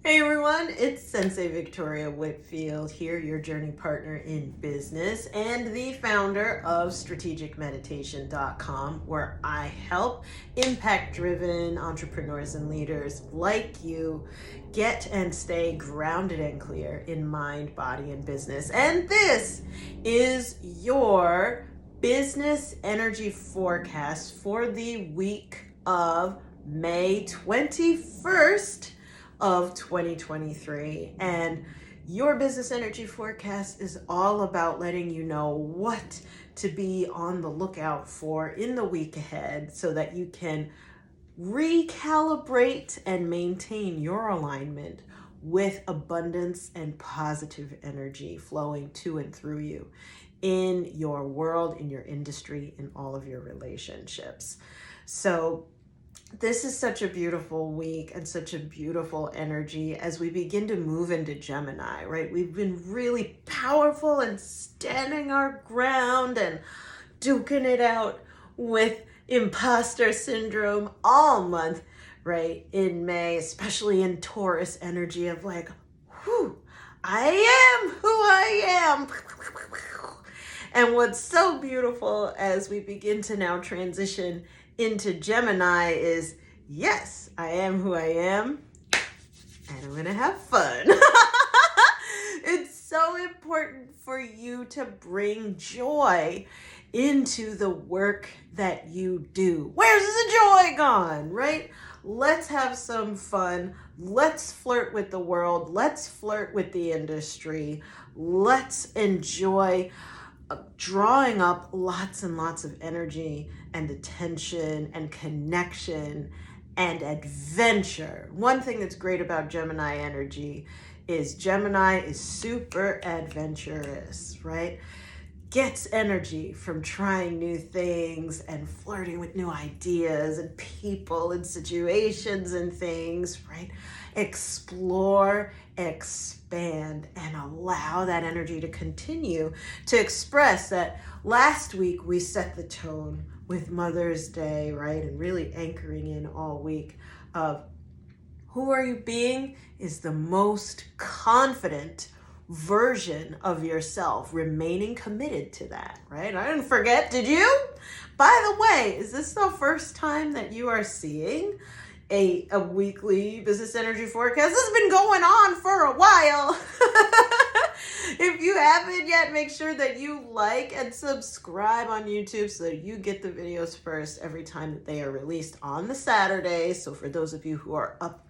Hey everyone, it's Sensei Victoria Whitfield here, your journey partner in business and the founder of strategicmeditation.com, where I help impact-driven entrepreneurs and leaders like you get and stay grounded and clear in mind, body, and business. And this is your business energy forecast for the week of May 21st of 2023. And your business energy forecast is all about letting you know what to be on the lookout for in the week ahead so that you can recalibrate and maintain your alignment with abundance and positive energy flowing to and through you in your world, in your industry, in all of your relationships. So this is such a beautiful week and such a beautiful energy as we begin to move into Gemini, right? We've been really powerful and standing our ground and duking it out with imposter syndrome all month, right? In May, especially in Taurus energy of like, whew, I am who I am. And what's so beautiful as we begin to now transition into Gemini is, yes, I am who I am, and I'm gonna have fun. It's so important for you to bring joy into the work that you do. Where's the joy gone, right? Let's have some fun. Let's flirt with the world. Let's flirt with the industry. Let's enjoy drawing up lots and lots of energy and attention and connection and adventure. One thing that's great about Gemini energy is Gemini is super adventurous, right? Gets energy from trying new things and flirting with new ideas and people and situations and things, right? Explore, expand, and allow that energy to continue to express that. Last week we set the tone with Mother's Day, right? And really anchoring in all week of who are you being is the most confident version of yourself, remaining committed to that, right? I didn't forget, did you? By the way, is this the first time that you are seeing a weekly business energy forecast? This has been going on for a while. If you haven't yet, make sure that you like and subscribe on YouTube so that you get the videos first every time that they are released on the Saturday. So for those of you who are up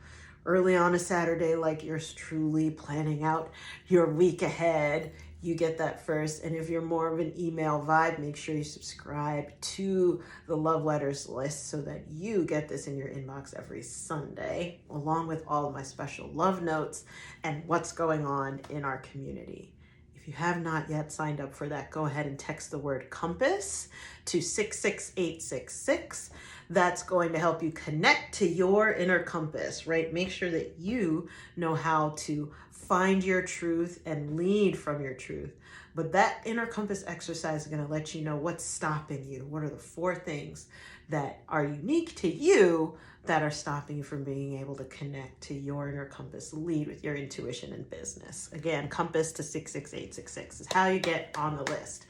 early on a Saturday, like yours truly, planning out your week ahead, you get that first. And if you're more of an email vibe, make sure you subscribe to the love letters list so that you get this in your inbox every Sunday, along with all of my special love notes and what's going on in our community. If you have not yet signed up for that, go ahead and text the word compass to 66866. That's going to help you connect to your inner compass, right? Make sure that you know how to find your truth and lead from your truth. But that inner compass exercise is going to let you know what's stopping you. What are the 4 things that are unique to you that are stopping you from being able to connect to your inner compass, lead with your intuition in business. Again, compass to 66866 is how you get on the list.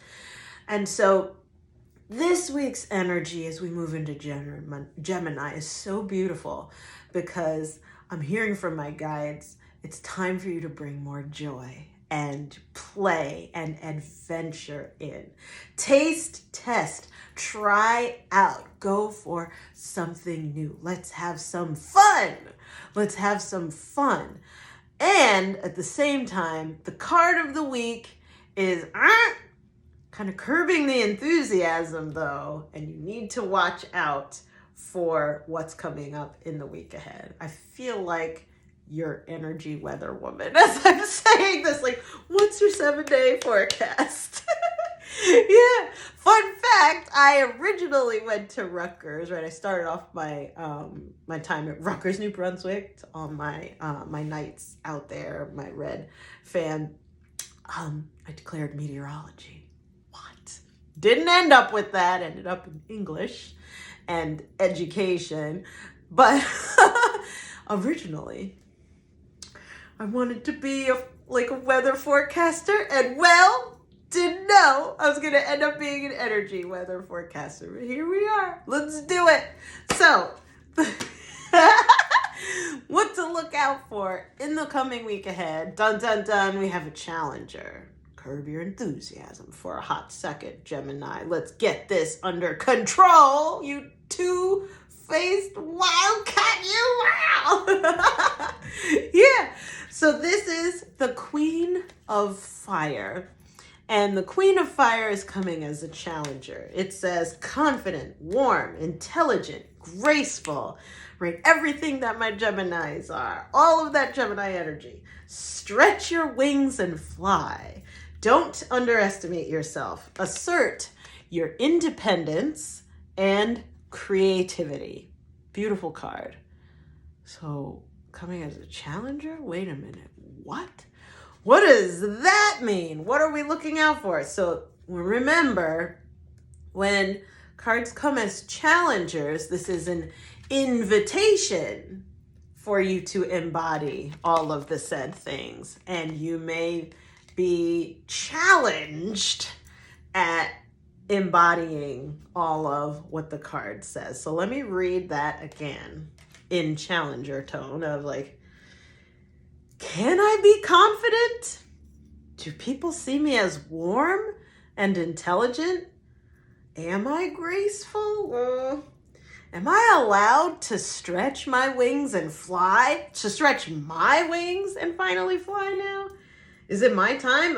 And so this week's energy as we move into Gemini is so beautiful because I'm hearing from my guides, it's time for you to bring more joy and play and adventure in. Taste, test, try out, go for something new. Let's have some fun. Let's have some fun. And at the same time, the card of the week is kind of curbing the enthusiasm though, and you need to watch out for what's coming up in the week ahead. I feel like your energy weather woman as I'm saying this, like, what's your 7-day forecast? Yeah, fun fact, I originally went to Rutgers, right? I started off my my time at Rutgers, New Brunswick on my my nights out there, my red fan. I declared meteorology. What? Didn't end up with that, ended up in English and education. But originally, I wanted to be like a weather forecaster, and well, didn't know I was going to end up being an energy weather forecaster. But here we are. Let's do it. So, what to look out for in the coming week ahead. Dun, dun, dun. We have a challenger. Curb your enthusiasm for a hot second, Gemini. Let's get this under control, you two-faced wildcat, you wow. Yeah. So this is the Queen of Fire. And the Queen of Fire is coming as a challenger. It says confident, warm, intelligent, graceful, right? Everything that my Geminis are. All of that Gemini energy. Stretch your wings and fly. Don't underestimate yourself. Assert your independence and creativity. Beautiful card. So coming as a challenger? Wait a minute. What? What does that mean? What are we looking out for? So remember, when cards come as challengers, this is an invitation for you to embody all of the said things. And you may be challenged at embodying all of what the card says. So let me read that again in challenger tone of like, can I be confident? Do people see me as warm and intelligent? Am I graceful? Am I allowed to stretch my wings and fly? To stretch my wings and finally fly now? Is it my time?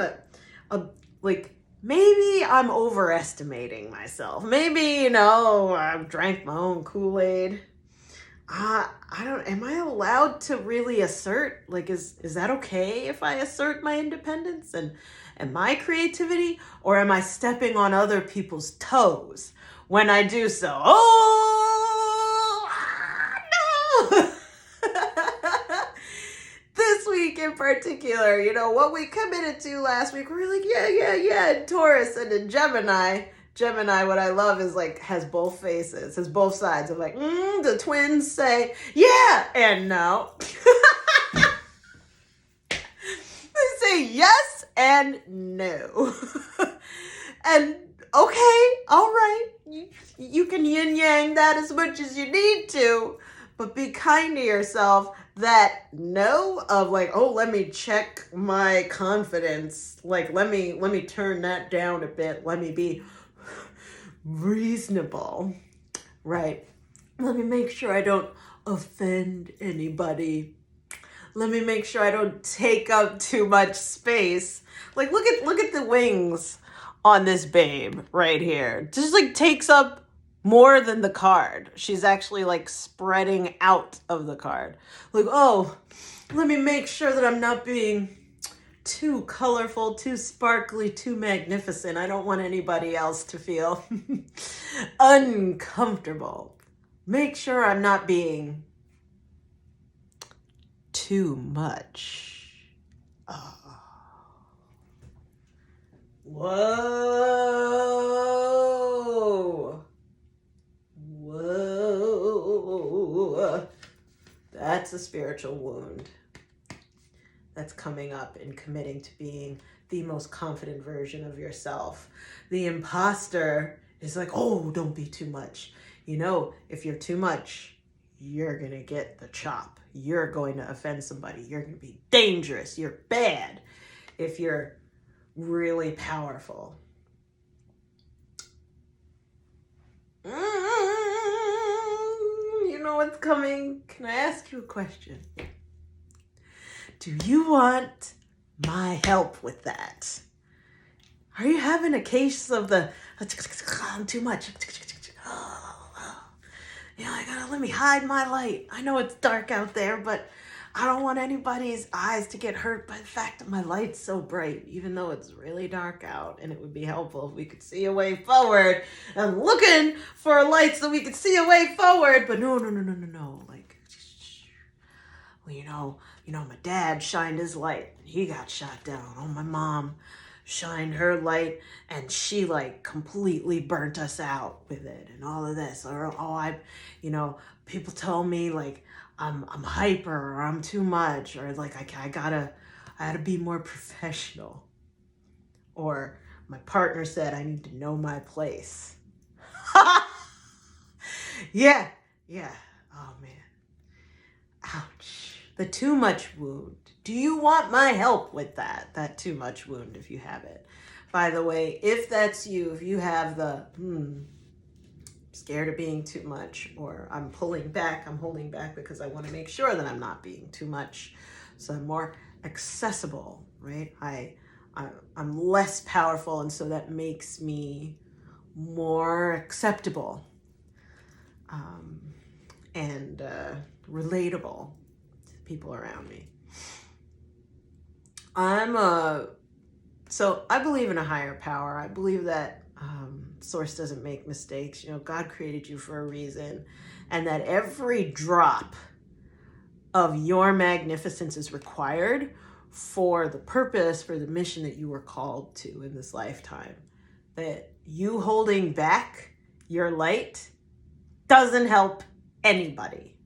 Like, maybe I'm overestimating myself. Maybe, I've drank my own Kool-Aid. Am I allowed to really assert, like, is that okay if I assert my independence and my creativity? Or am I stepping on other people's toes when I do so? Oh, no! This week in particular, what we committed to last week, we're like, yeah, in Taurus and in Gemini, what I love is like has both faces, has both sides of like, the twins say yeah and no. They say yes and no. And okay, all right, you can yin yang that as much as you need to, but be kind to yourself. That no of like, oh, let me check my confidence, like let me turn that down a bit, let me be reasonable, right? Let me make sure I don't offend anybody. Let me make sure I don't take up too much space. Like look at the wings on this babe right here. Just like takes up more than the card. She's actually like spreading out of the card. Like, oh, let me make sure that I'm not being too colorful, too sparkly, too magnificent. I don't want anybody else to feel uncomfortable. Make sure I'm not being too much. Oh. Whoa. That's a spiritual wound that's coming up in committing to being the most confident version of yourself. The imposter is like, oh, don't be too much. If you're too much, you're going to get the chop. You're going to offend somebody. You're going to be dangerous. You're bad if you're really powerful. You know what's coming? Can I ask you a question? Do you want my help with that? Are you having a case of the I'm too much? I gotta let me hide my light. I know it's dark out there, but I don't want anybody's eyes to get hurt by the fact that my light's so bright, even though it's really dark out. And it would be helpful if we could see a way forward. I'm looking for lights so we could see a way forward, but no. Like, well, my dad shined his light and he got shot down. Oh, my mom shined her light and she like completely burnt us out with it and all of this. Or, people tell me like I'm hyper or I'm too much, or like I gotta be more professional. Or my partner said I need to know my place. Yeah. Oh man. Ouch. The too much wound. Do you want my help with that too much wound if you have it? By the way, if that's you, if you have the scared of being too much, or I'm holding back because I want to make sure that I'm not being too much, so I'm more accessible, right? I'm less powerful, and so that makes me more acceptable and relatable to people around me. So I believe in a higher power. I believe that Source doesn't make mistakes. God created you for a reason, and that every drop of your magnificence is required for the purpose, for the mission that you were called to in this lifetime. That you holding back your light doesn't help anybody.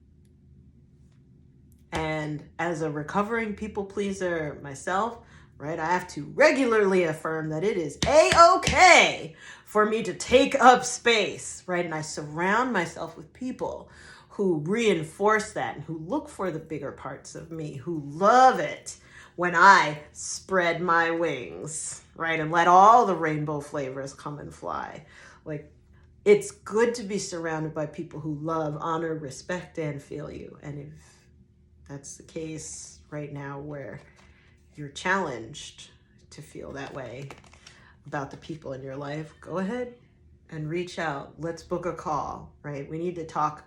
And as a recovering people pleaser myself, right, I have to regularly affirm that it is a-okay for me to take up space, right? And I surround myself with people who reinforce that and who look for the bigger parts of me, who love it when I spread my wings, right? And let all the rainbow flavors come and fly. Like, it's good to be surrounded by people who love, honor, respect, and feel you. And if that's the case right now where you're challenged to feel that way about the people in your life, go ahead and reach out. Let's book a call, right? We need to talk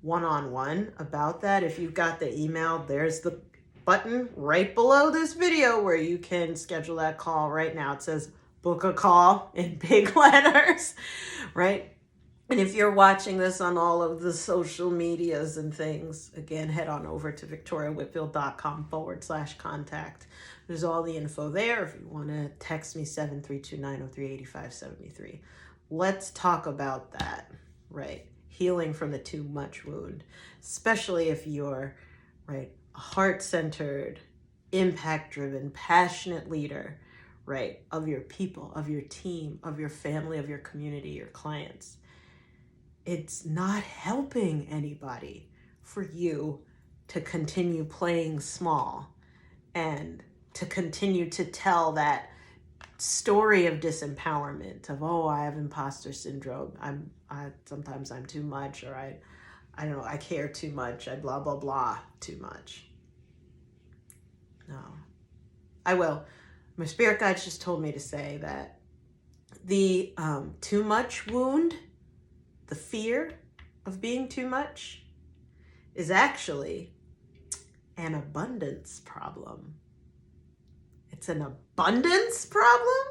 one-on-one about that. If you've got the email, there's the button right below this video where you can schedule that call right now. It says book a call in big letters, right? And if you're watching this on all of the social medias and things, again, head on over to victoriawhitfield.com/contact. There's all the info there if you want to text me 732-903-8573. Let's talk about that, right? Healing from the too much wound, especially if you're, right, a heart-centered, impact-driven, passionate leader, right, of your people, of your team, of your family, of your community, your clients. It's not helping anybody for you to continue playing small and to continue to tell that story of disempowerment of, oh, I have imposter syndrome. Sometimes I'm too much, or I don't know, I care too much. I blah, blah, blah too much. No, I will. My spirit guides just told me to say that the too much wound, the fear of being too much, is actually an abundance problem. It's an abundance problem?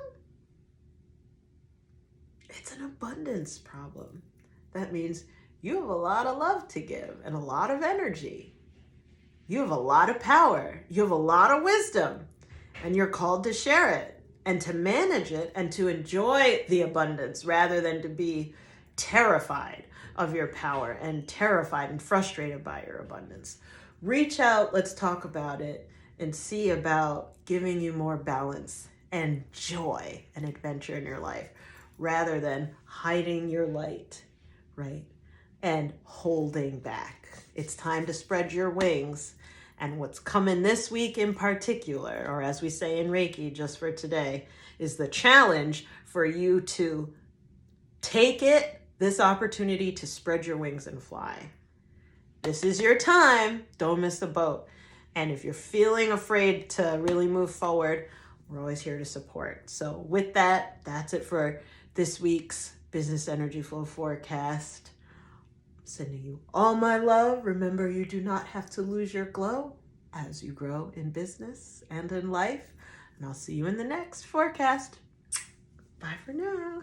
It's an abundance problem. That means you have a lot of love to give and a lot of energy. You have a lot of power. You have a lot of wisdom, and you're called to share it and to manage it and to enjoy the abundance rather than to be terrified of your power and terrified and frustrated by your abundance. Reach out, let's talk about it, and see about giving you more balance and joy and adventure in your life rather than hiding your light, right? And holding back. It's time to spread your wings. And what's coming this week in particular, or as we say in Reiki just for today, is the challenge for you to take this opportunity to spread your wings and fly. This is your time. Don't miss the boat. And if you're feeling afraid to really move forward, we're always here to support. So with that, that's it for this week's Business Energy Flow Forecast. I'm sending you all my love. Remember, you do not have to lose your glow as you grow in business and in life. And I'll see you in the next forecast. Bye for now.